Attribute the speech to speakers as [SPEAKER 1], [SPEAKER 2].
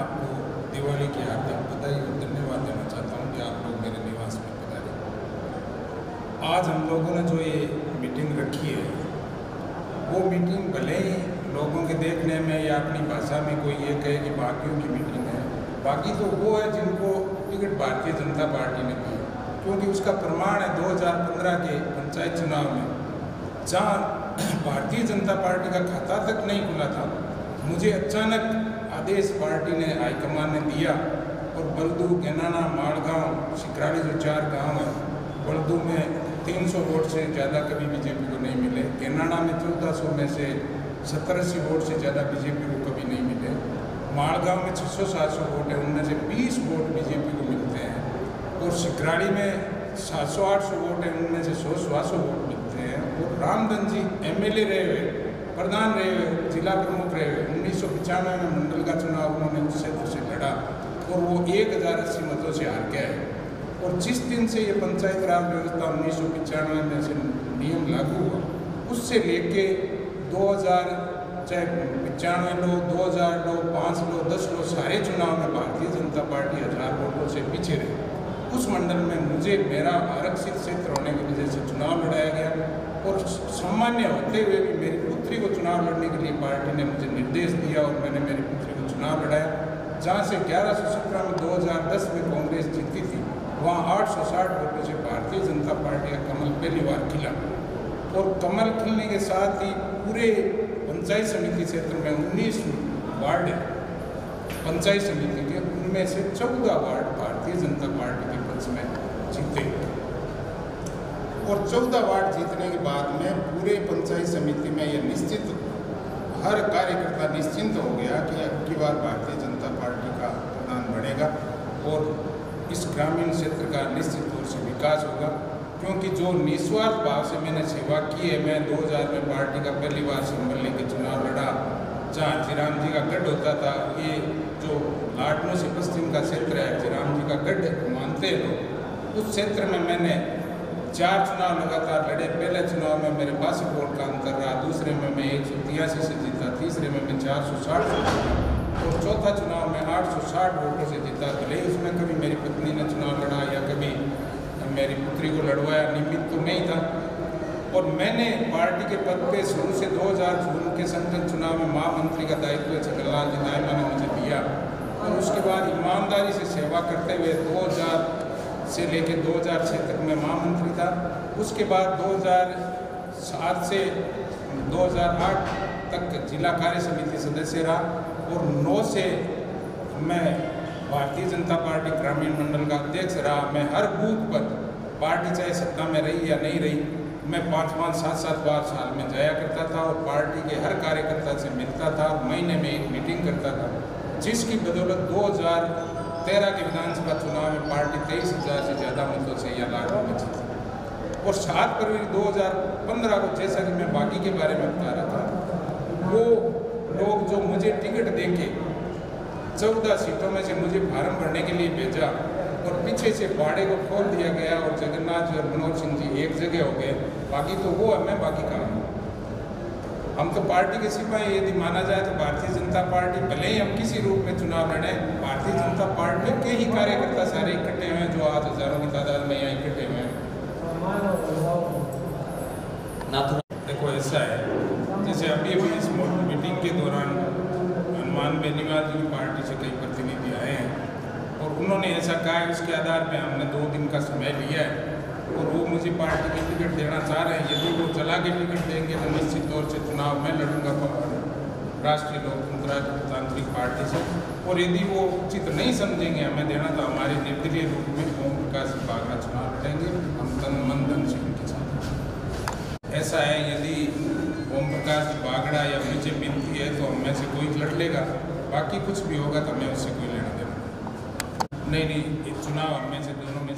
[SPEAKER 1] आपको दिवाली की हार्दिक बधाई और धन्यवाद देना चाहता हूँ कि आप लोग मेरे निवास में पधारे। आज हम लोगों ने जो ये मीटिंग रखी है, वो मीटिंग भले ही लोगों के देखने में या अपनी भाषा में कोई ये कहे कि बाकियों की मीटिंग है, बाकी तो वो है जिनको टिकट भारतीय जनता पार्टी ने दी, क्योंकि उसका प्रमाण है 2015 के पंचायत चुनाव में, जहाँ भारतीय जनता पार्टी का खाता तक नहीं खुला था। मुझे अचानक आदेश पार्टी ने हाईकमान ने दिया और बल्दू, गनाना, माड़गांव, शिकराली जो 4 गांव हैं, बल्दू में 300 वोट से ज़्यादा कभी बीजेपी को नहीं मिले, गनाना में 1400 में से 70-80 वोट से ज़्यादा बीजेपी को कभी नहीं मिले, माड़गांव में 600-700 वोट है, उनमें से 20 वोट बीजेपी को मिलते हैं, और शिकराली में 700-800 वोट है, उनमें से 100-125 वोट मिलते हैं। और रामधन जी MLA रहे हुए, प्रधान रहे हुए, जिला प्रमुख रहे हुए, 1995 में मंडल का चुनाव उन्होंने उस क्षेत्र से लड़ा और वो 1080 मतों से हार गया है। और जिस दिन से ये पंचायत राज व्यवस्था 1995 में से नियम लागू हुआ, उससे लेके 2000 चाहे 95 लो, 2000 लो, 5 लो, 10 लो, सारे चुनाव में भारतीय जनता पार्टी 1000 वोटों से पीछे रही। उस मंडल में मुझे मेरा आरक्षित क्षेत्र होने की वजह से चुनाव लड़ाया गया और सामान्य होते हुए भी मेरी पुत्री को चुनाव लड़ने के लिए पार्टी ने मुझे निर्देश दिया और मैंने मेरी पुत्री को चुनाव लड़ाया। जहाँ से 1117 में 2010 में कांग्रेस जीती थी, वहाँ 860 वोटों से भारतीय जनता पार्टी का कमल पहली बार खिला। और कमल खिलने के साथ ही पूरे पंचायत समिति क्षेत्र में 19 वार्ड पंचायत समिति के, उनमें से 14 वार्ड भारतीय जनता पार्टी के पक्ष में जीते। और 14 वार्ड जीतने के बाद में पूरे पंचायत समिति में यह निश्चित, हर कार्यकर्ता निश्चिंत हो गया कि अब की बार भारतीय जनता पार्टी का प्रधान बनेगा और इस ग्रामीण क्षेत्र का निश्चित तौर से विकास होगा। क्योंकि जो निस्वार्थ भाव से मैंने सेवा की है, मैं 2000 में पार्टी का पहली बार सिंबल लेकर चुनाव लड़ा, जहाँ जीराम जी का गढ़ होता था, ये जो लाडनों से पश्चिम का क्षेत्र है, जीराम जी का गढ़ मानते हैं लोग, उस क्षेत्र में मैंने 4 चुनाव लगातार लड़े। पहले चुनाव में मेरे 62 वोट का अंतर रहा, दूसरे में मैं 183 से जीता, तीसरे में मैं 460 से जीता और चौथा चुनाव में 860 वोटों से जीता। भले उसमें कभी मेरी पत्नी ने चुनाव लड़ा या कभी मेरी पुत्री को लड़वाया, निमित्त तो नहीं था। और मैंने पार्टी के पद पे शुरू से 2000 जून के संसद चुनाव में महामंत्री का दायित्व छगनलाल जी दायमा ने मुझे दिया और उसके बाद ईमानदारी से सेवा करते हुए 2000 से लेकर 2006 तक मैं महामंत्री था। उसके बाद 2007 से 2008 तक जिला कार्य समिति सदस्य रहा और 9 से मैं भारतीय जनता पार्टी ग्रामीण मंडल का अध्यक्ष रहा। मैं हर बूथ पर, पार्टी चाहे सत्ता में रही या नहीं रही, मैं 5-5, 7-7 बार साल में जाया करता था और पार्टी के हर कार्यकर्ता से मिलता था और महीने में एक मीटिंग करता था, जिसकी बदौलत 2013 के विधानसभा चुनाव में पार्टी 23,000 से ज़्यादा मतों से यह लाडनों में जीती। और 7 फरवरी 2015 को, जैसा कि मैं बाकी के बारे में बता रहा था, वो लोग जो मुझे टिकट देके 14 सीटों में से मुझे फार्म भरने के लिए भेजा और पीछे से बाड़े को खोल दिया गया और जगन्नाथ जी और मनोज सिंह जी एक जगह हो गए, बाकी तो वो है, मैं बाकी काम हूँ। हम तो पार्टी के सिपाही यदि माना जाए तो भारतीय जनता पार्टी, भले ही हम किसी रूप में चुनाव लड़ें, भारतीय जनता पार्टी के ही कार्यकर्ता सारे इकट्ठे हुए हैं जो आज हजारों की तादाद में यहाँ इकट्ठे हुए हैं। देखो ऐसा है, जैसे अभी इस मीटिंग के दौरान हनुमान बेनीवाल जी की पार्टी से कई प्रतिनिधि आए हैं और उन्होंने ऐसा कहा है, उसके आधार पर हमने 2 दिन का समय लिया है और वो मुझे पार्टी की टिकट देना चाह रहे हैं। यदि वो चला के टिकट देंगे तो निश्चित तौर से चुनाव में लड़ूंगा राष्ट्रीय लोकतांत्रिक पार्टी से, और यदि वो उचित नहीं समझेंगे हमें देना तो हमारे निर्दलीय रूप में ओम प्रकाश बागड़ा चुनाव लड़ेंगे, हम तन मन धन से उनके साथ। ऐसा है, यदि ओम प्रकाश बागड़ा या मुझे मिलती है तो हमें से कोई लड़ लेगा, बाकी कुछ भी होगा तो हमें उससे कोई लेना देना नहीं। चुनाव हमें से दोनों में